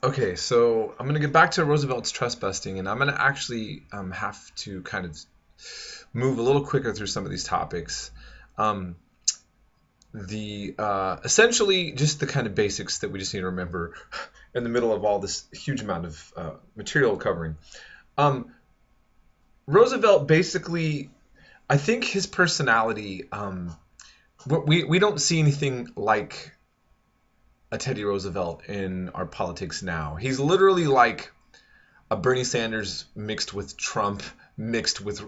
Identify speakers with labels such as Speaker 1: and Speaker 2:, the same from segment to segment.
Speaker 1: Okay, so I'm going to get back to Roosevelt's trust busting, and I'm going to actually have to kind of move a little quicker through some of these topics. Um, the Essentially just the kind of basics that we just need to remember in the middle of all this huge amount of material covering. Um, Roosevelt basically, I think his personality, we don't see anything like a Teddy Roosevelt in our politics now. He's literally like a Bernie Sanders mixed with Trump, mixed with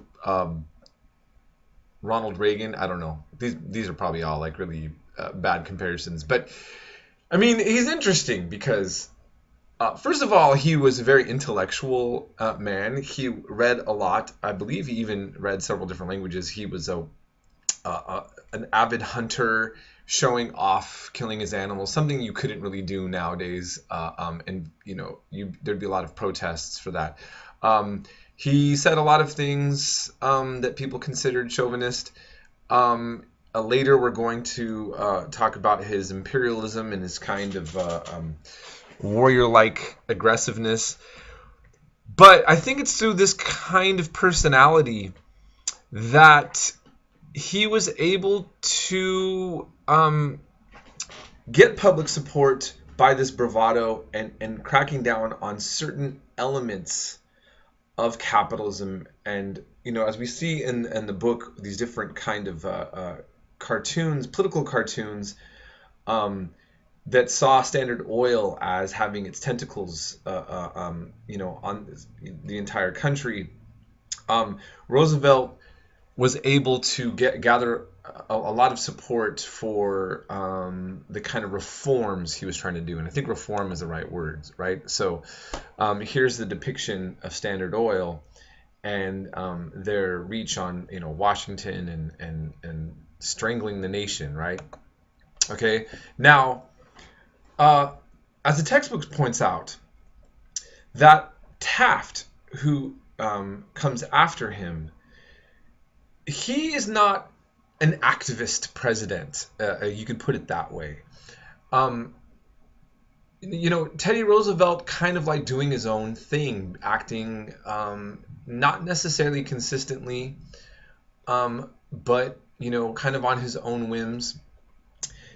Speaker 1: Ronald Reagan. I don't know. These are probably all like really bad comparisons, but I mean he's interesting because first of all he was a very intellectual man. He read a lot. I believe he even read several different languages. He was an avid hunter, showing off, killing his animals, something you couldn't really do nowadays. And there'd be a lot of protests for that. He said a lot of things that people considered chauvinist. Later, we're going to talk about his imperialism and his kind of warrior-like aggressiveness. But I think it's through this kind of personality that he was able to get public support by this bravado and cracking down on certain elements of capitalism. And as we see in the book, these different kind of cartoons, political cartoons, that saw Standard Oil as having its tentacles on the entire country. Roosevelt was able to gather a lot of support for the kind of reforms he was trying to do. And I think reform is the right word, right? So here's the depiction of Standard Oil and their reach on Washington and strangling the nation, right? Okay. Now, as the textbook points out, that Taft, who comes after him, he is not an activist president. You could put it that way. Teddy Roosevelt kind of like doing his own thing, acting not necessarily consistently, but kind of on his own whims.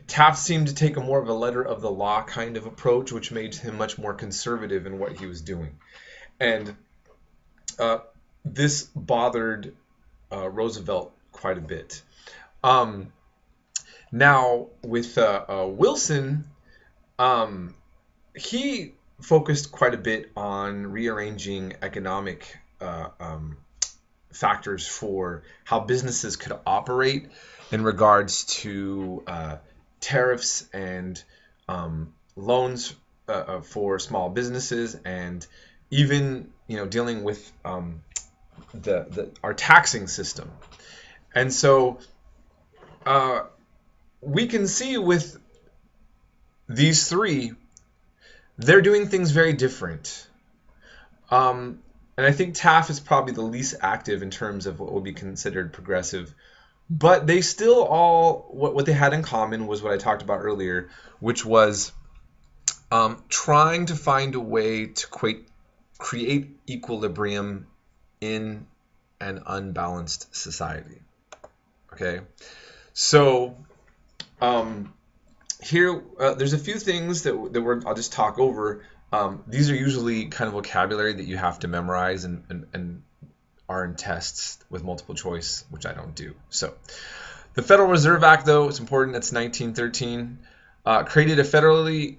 Speaker 1: Taft seemed to take a more of a letter of the law kind of approach, which made him much more conservative in what he was doing. And this bothered Roosevelt quite a bit. Now, with Wilson, he focused quite a bit on rearranging economic factors for how businesses could operate in regards to tariffs and loans for small businesses, and even dealing with our taxing system. And so we can see with these three, they're doing things very different. And I think Taft is probably the least active in terms of what would be considered progressive. But they still all, what they had in common was what I talked about earlier, which was trying to find a way to create equilibrium in an unbalanced society. Okay, so here there's a few things that I'll just talk over. These are usually kind of vocabulary that you have to memorize and are in tests with multiple choice, which I don't do. So the Federal Reserve Act, though, it's important. It's 1913. Created a federally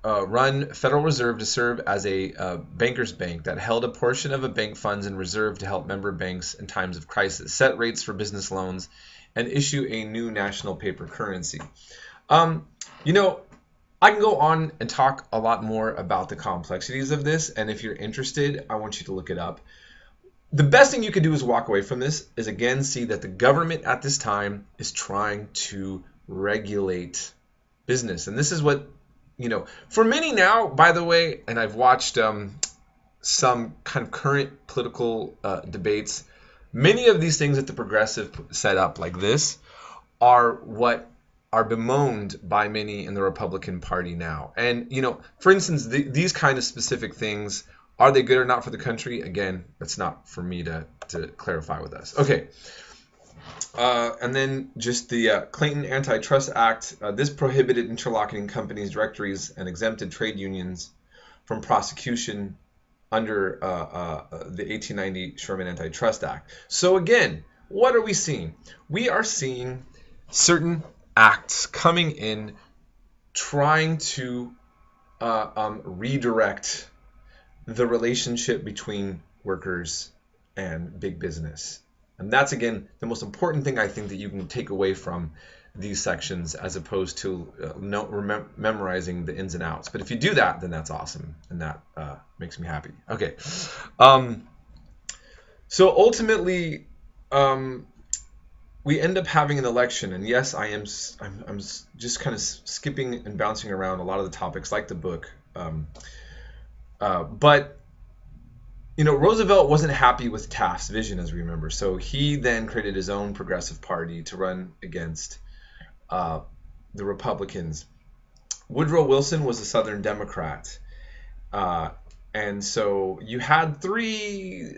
Speaker 1: run Federal Reserve to serve as a banker's bank that held a portion of a bank funds in reserve to help member banks in times of crisis, set rates for business loans, and issue a new national paper currency. I can go on and talk a lot more about the complexities of this, and if you're interested, I want you to look it up. The best thing you can do is walk away from this, is again see that the government at this time is trying to regulate business. And this is what, for many now, by the way, and I've watched some kind of current political debates, many of these things that the progressive set up like this are what are bemoaned by many in the Republican Party now. And, for instance, these kind of specific things, are they good or not for the country? Again, that's not for me to clarify with us. Okay. And then just the Clayton Antitrust Act. This prohibited interlocking companies' directories and exempted trade unions from prosecution under the 1890 Sherman Antitrust Act. So again, what are we seeing? We are seeing certain acts coming in trying to redirect the relationship between workers and big business. And that's, again, the most important thing I think that you can take away from these sections, as opposed to memorizing the ins and outs. But if you do that, then that's awesome, and that makes me happy. Okay. So ultimately, we end up having an election, and yes, I'm just kind of skipping and bouncing around a lot of the topics, like the book. But Roosevelt wasn't happy with Taft's vision, as we remember. So he then created his own progressive party to run against the Republicans. Woodrow Wilson was a Southern Democrat, and so you had three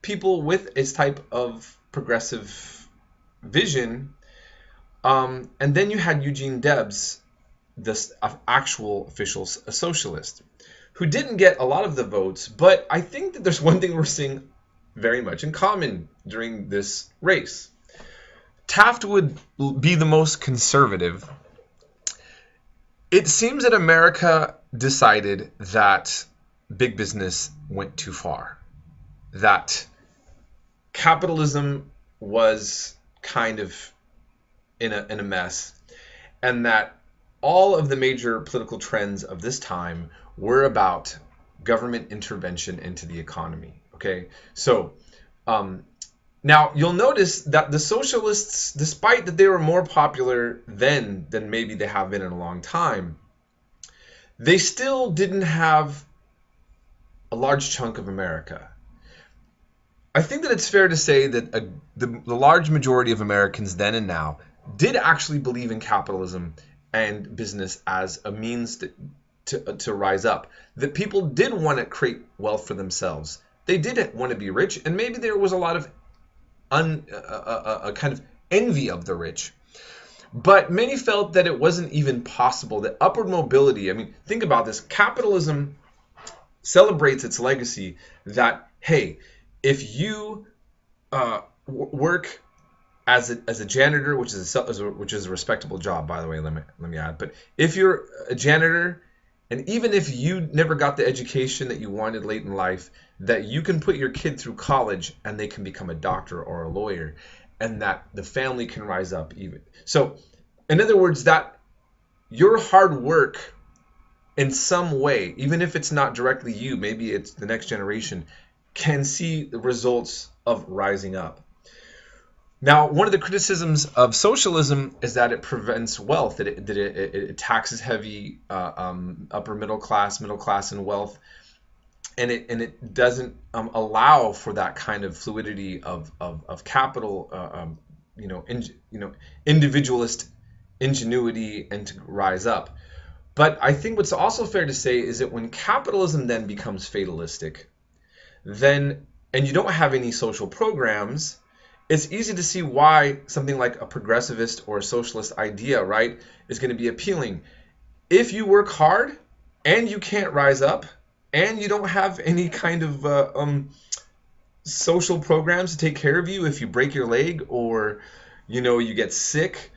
Speaker 1: people with this type of progressive vision, and then you had Eugene Debs, this actual official socialist, who didn't get a lot of the votes. But I think that there's one thing we're seeing very much in common during this race. Taft would be the most conservative. It seems that America decided that big business went too far, that capitalism was kind of in a mess, and that all of the major political trends of this time were about government intervention into the economy. Okay, so now you'll notice that the socialists, despite that they were more popular then than maybe they have been in a long time, they still didn't have a large chunk of America. I think that it's fair to say that the large majority of Americans then and now did actually believe in capitalism and business as a means to rise up. That people did want to create wealth for themselves. They did want to be rich, and maybe there was a lot of kind of envy of the rich. But many felt that it wasn't even possible, that upward mobility, I mean, think about this. Capitalism celebrates its legacy that, hey, if you work as a janitor, which is a respectable job, by the way, let me add. But if you're a janitor, and even if you never got the education that you wanted late in life, that you can put your kid through college and they can become a doctor or a lawyer, and that the family can rise up even. So, in other words, that your hard work in some way, even if it's not directly you, maybe it's the next generation, can see the results of rising up. Now, one of the criticisms of socialism is that it prevents wealth, that it taxes heavy upper middle class and wealth, and it doesn't allow for that kind of fluidity of capital, individualist ingenuity and to rise up. But I think what's also fair to say is that when capitalism then becomes fatalistic, then, and you don't have any social programs, it's easy to see why something like a progressivist or a socialist idea, right, is going to be appealing. If you work hard and you can't rise up and you don't have any kind of social programs to take care of you if you break your leg or, you get sick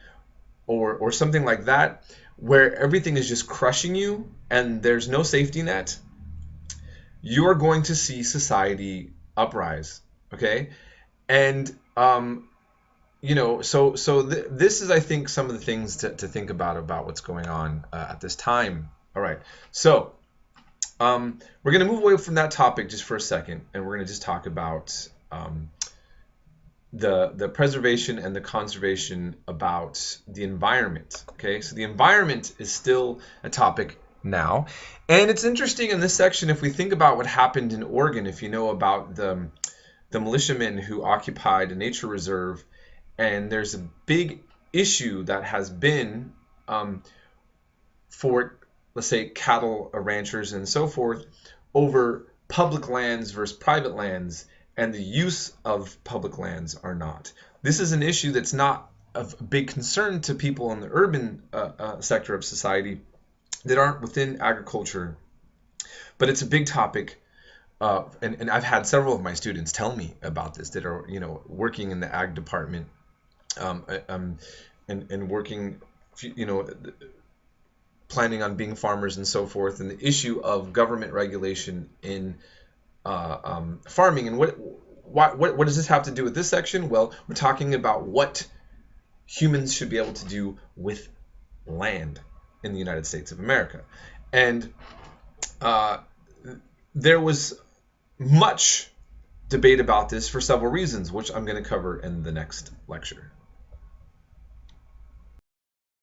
Speaker 1: or something like that, where everything is just crushing you and there's no safety net, you're going to see society uprise, okay? And, this is, I think, some of the things to think about what's going on at this time. All right, so we're going to move away from that topic just for a second, and we're going to just talk about the preservation and the conservation about the environment, okay? So the environment is still a topic now, and it's interesting in this section if we think about what happened in Oregon, if you know about the militiamen who occupied a nature reserve, and there's a big issue that has been for, let's say, cattle ranchers and so forth over public lands versus private lands and the use of public lands are not. This is an issue that's not of big concern to people in the urban sector of society that aren't within agriculture, but it's a big topic. And I've had several of my students tell me about this that are, working in the ag department, and working, planning on being farmers and so forth, and the issue of government regulation in farming. And what does this have to do with this section? Well, we're talking about what humans should be able to do with land in the United States of America. And there was much debate about this for several reasons, which I'm going to cover in the next lecture.